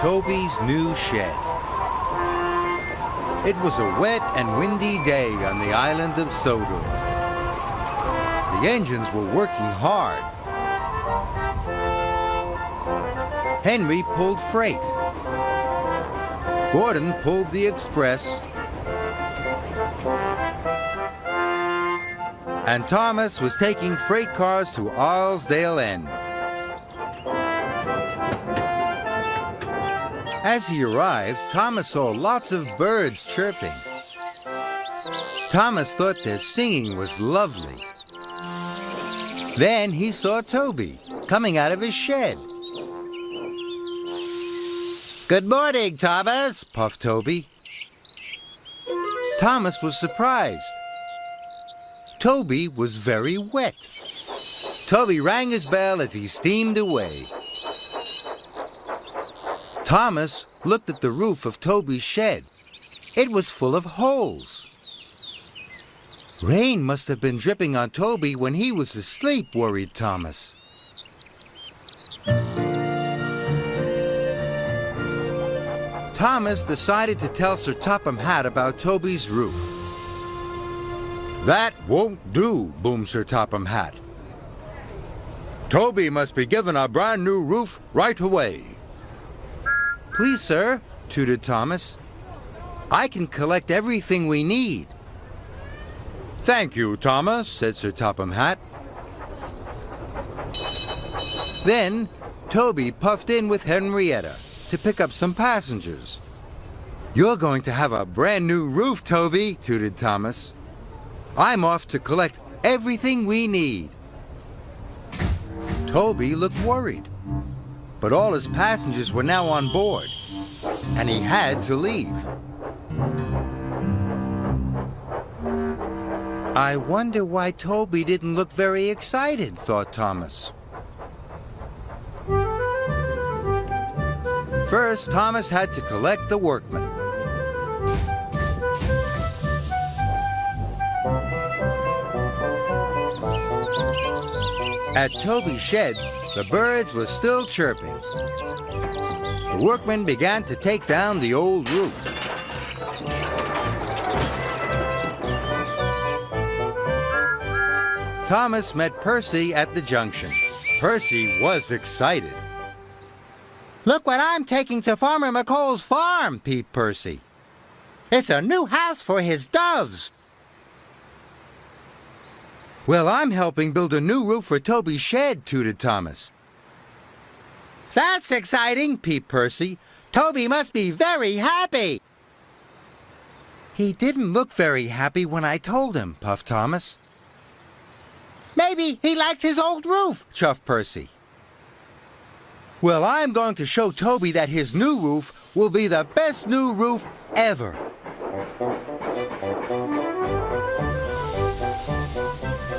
Toby's new shed. It was a wet and windy day on the island of Sodor. The engines were working hard. Henry pulled freight. Gordon pulled the express. And Thomas was taking freight cars to Arlesdale End. As he arrived, Thomas saw lots of birds chirping. Thomas thought their singing was lovely. Then he saw Toby coming out of his shed. "Good morning, Thomas," puffed Toby. Thomas was surprised. Toby was very wet. Toby rang his bell as he steamed away. Thomas looked at the roof of Toby's shed. It was full of holes. Rain must have been dripping on Toby when he was asleep, worried Thomas. Thomas decided to tell Sir Topham Hatt about Toby's roof. "That won't do," boomed Sir Topham Hatt. "Toby must be given a brand new roof right away." "Please, sir," tooted Thomas. "I can collect everything we need." "Thank you, Thomas," said Sir Topham Hatt. Then Toby puffed in with Henrietta to pick up some passengers. "You're going to have a brand new roof, Toby," tooted Thomas. "I'm off to collect everything we need." Toby looked worried, but all his passengers were now on board, and he had to leave. "I wonder why Toby didn't look very excited," thought Thomas. First, Thomas had to collect the workmen. At Toby's shed, the birds were still chirping. The workmen began to take down the old roof. Thomas met Percy at the junction. Percy was excited. "Look what I'm taking to Farmer McColl's farm," peeped Percy. "It's a new house for his doves." "Well, I'm helping build a new roof for Toby's shed," tooted Thomas. "That's exciting," peeped Percy. "Toby must be very happy." "He didn't look very happy when I told him," puffed Thomas. "Maybe he likes his old roof," chuffed Percy. "Well, I'm going to show Toby that his new roof will be the best new roof ever."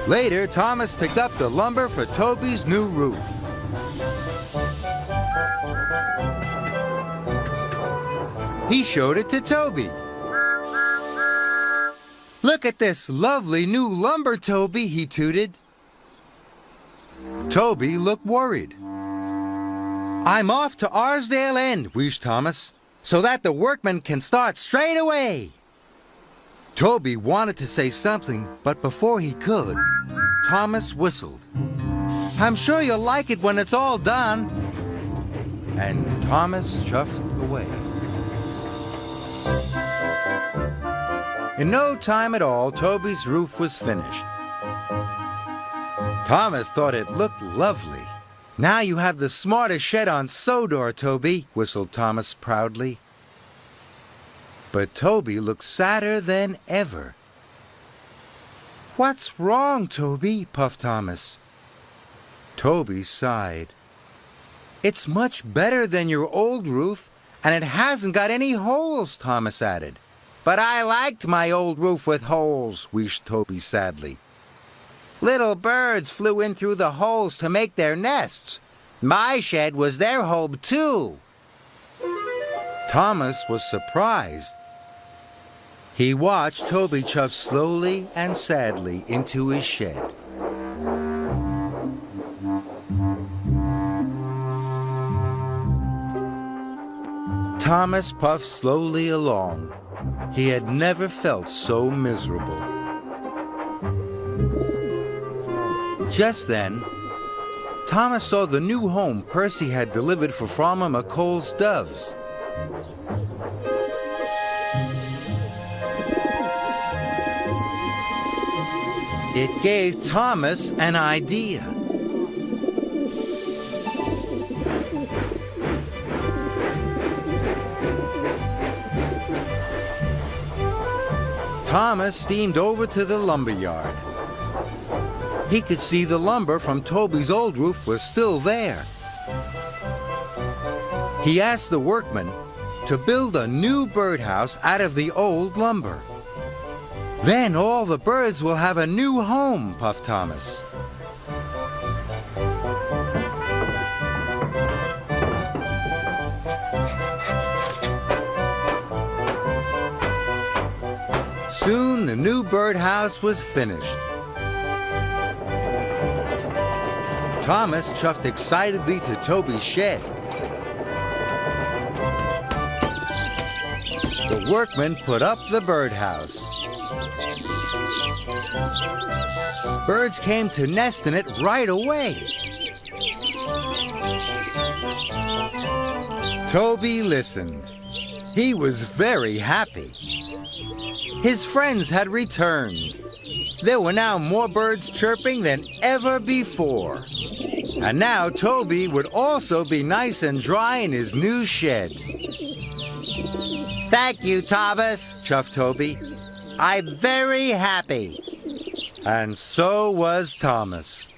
Later, Thomas picked up the lumber for Toby's new roof. He showed it to Toby. "Look at this lovely new lumber, Toby," he tooted. Toby looked worried. "I'm off to Arlesdale End," wheezed Thomas, "so that the workmen can start straight away." Toby wanted to say something, but before he could, Thomas whistled. "I'm sure you'll like it when it's all done." And Thomas chuffed away. In no time at all, Toby's roof was finished. Thomas thought it looked lovely. "Now you have the smartest shed on Sodor, Toby," whistled Thomas proudly. But Toby looked sadder than ever. "What's wrong, Toby?" puffed Thomas. Toby sighed. "It's much better than your old roof, and it hasn't got any holes," Thomas added. "But I liked my old roof with holes," wheezed Toby sadly. "Little birds flew in through the holes to make their nests. My shed was their home, too." Thomas was surprised. He watched Toby chuff slowly and sadly into his shed. Thomas puffed slowly along. He had never felt so miserable. Just then, Thomas saw the new home Percy had delivered for Farmer McColl's doves. It gave Thomas an idea. Thomas steamed over to the lumber yard. He could see the lumber from Toby's old roof was still there. He asked the workmen to build a new birdhouse out of the old lumber. Then all the birds will have a new home, puffed Thomas. Soon the new birdhouse was finished. Thomas chuffed excitedly to Toby's shed. The workmen put up the birdhouse. Birds came to nest in it right away. Toby listened. He was very happy. His friends had returned. There were now more birds chirping than ever before. And now Toby would also be nice and dry in his new shed. Thank you, Thomas, chuffed Toby. I'm very happy. And so was Thomas.